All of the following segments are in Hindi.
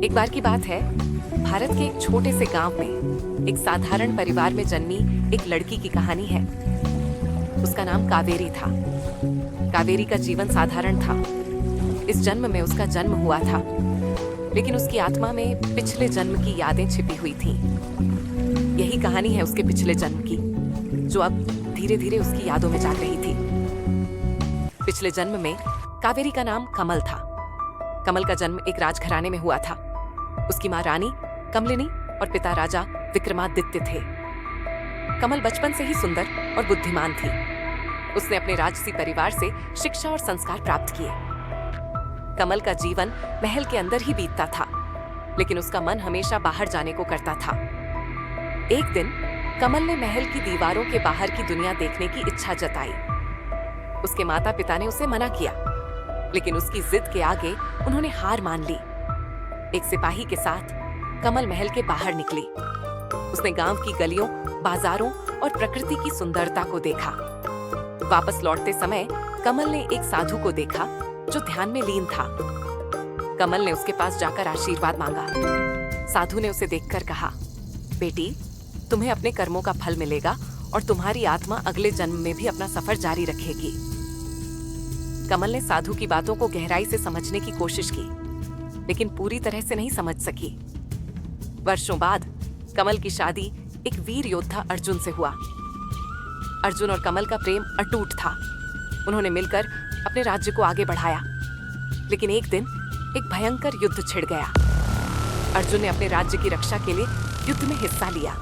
एक बार की बात है, भारत के एक छोटे से गांव में एक साधारण परिवार में जन्मी एक लड़की की कहानी है। उसका नाम कावेरी था। कावेरी का जीवन साधारण था। इस जन्म में उसका जन्म हुआ था, लेकिन उसकी आत्मा में पिछले जन्म की यादें छिपी हुई थीं। यही कहानी है उसके पिछले जन्म की, जो अब धीरे धीरे उसकी यादों में जाग रही थी। पिछले जन्म में कावेरी का नाम कमल था। कमल का जन्म एक राजघराने में हुआ था। उसकी माँ रानी कमलिनी और पिता राजा विक्रमादित्य थे। कमल बचपन से ही सुंदर और बुद्धिमान थी। उसने अपने राजसी परिवार से शिक्षा और संस्कार प्राप्त किए। कमल का जीवन महल के अंदर ही बीतता था, लेकिन उसका मन हमेशा बाहर जाने को करता था। एक दिन कमल ने महल की दीवारों के बाहर की दुनिया देखने की इच्छा जताई। उसके माता पिता ने उसे मना किया, लेकिन उसकी जिद के आगे उन्होंने हार मान ली। एक सिपाही के साथ कमल महल के बाहर निकली। उसने गांव की गलियों, बाजारों और प्रकृति की सुंदरता को देखा। वापस लौटते समय कमल ने एक साधु को देखा जो ध्यान में लीन था। कमल ने उसके पास जाकर आशीर्वाद मांगा। साधु ने उसे देखकर कहा, बेटी, तुम्हें अपने कर्मों का फल मिलेगा और तुम्हारी आत्मा अगले जन्म में भी अपना सफर जारी रखेगी। कमल ने साधु की बातों को गहराई से समझने की कोशिश की, लेकिन पूरी तरह से नहीं समझ सकी। वर्षों बाद कमल की शादी एक वीर योद्धा अर्जुन से हुआ। अर्जुन और कमल का प्रेम अटूट था। उन्होंने मिलकर अपने राज्य को आगे बढ़ाया, लेकिन एक दिन एक भयंकर युद्ध छिड़ गया। अर्जुन ने अपने राज्य की रक्षा के लिए युद्ध में हिस्सा लिया।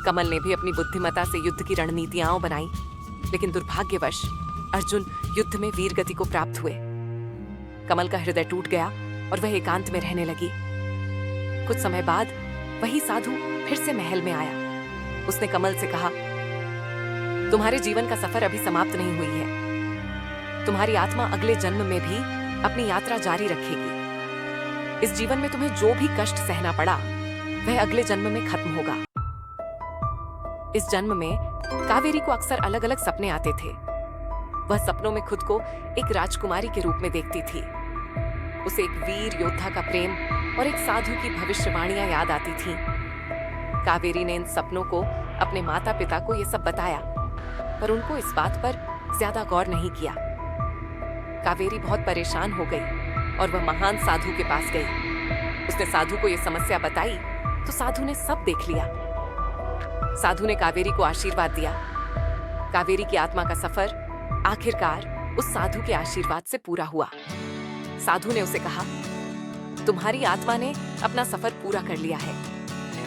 कमल ने भी अपनी बुद्धिमत्ता से युद्ध की रणनीतियां बनाई, लेकिन दुर्भाग्यवश अर्जुन युद्ध में वीर गति को प्राप्त हुए। कमल का हृदय टूट गया और वह एकांत में रहने लगी। कुछ समय बाद वही साधु फिर से महल में आया। उसने कमल से कहा, तुम्हारे जीवन का सफर अभी समाप्त नहीं हुई है। तुम्हारी आत्मा अगले जन्म में भी अपनी यात्रा जारी रखेगी। इस जीवन में तुम्हें जो भी कष्ट सहना पड़ा, वह अगले जन्म में खत्म होगा। इस जन्म में कावेरी को अक्सर अलग अलग सपने आते थे। वह सपनों में खुद को एक राजकुमारी के रूप में देखती थी। उसे एक वीर योद्धा का प्रेम और एक साधु की भविष्यवाणियां याद आती थीं। कावेरी ने इन सपनों को अपने माता पिता को ये सब बताया, पर उनको इस बात पर ज्यादा गौर नहीं किया। कावेरी बहुत परेशान हो गई और वह महान साधु के पास गई। उसने साधु को यह समस्या बताई तो साधु ने सब देख लिया। साधु ने कावेरी को आशीर्वाद दिया। कावेरी की आत्मा का सफर आखिरकार उस साधु के आशीर्वाद से पूरा हुआ। साधु ने उसे कहा, तुम्हारी आत्मा ने अपना सफर पूरा कर लिया है।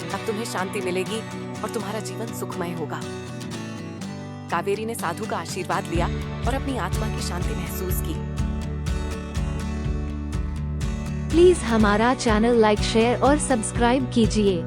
अब तुम्हें शांति मिलेगी और तुम्हारा जीवन सुखमय होगा। कावेरी ने साधु का आशीर्वाद लिया और अपनी आत्मा की शांति महसूस की। प्लीज हमारा चैनल लाइक, शेयर और सब्सक्राइब कीजिए।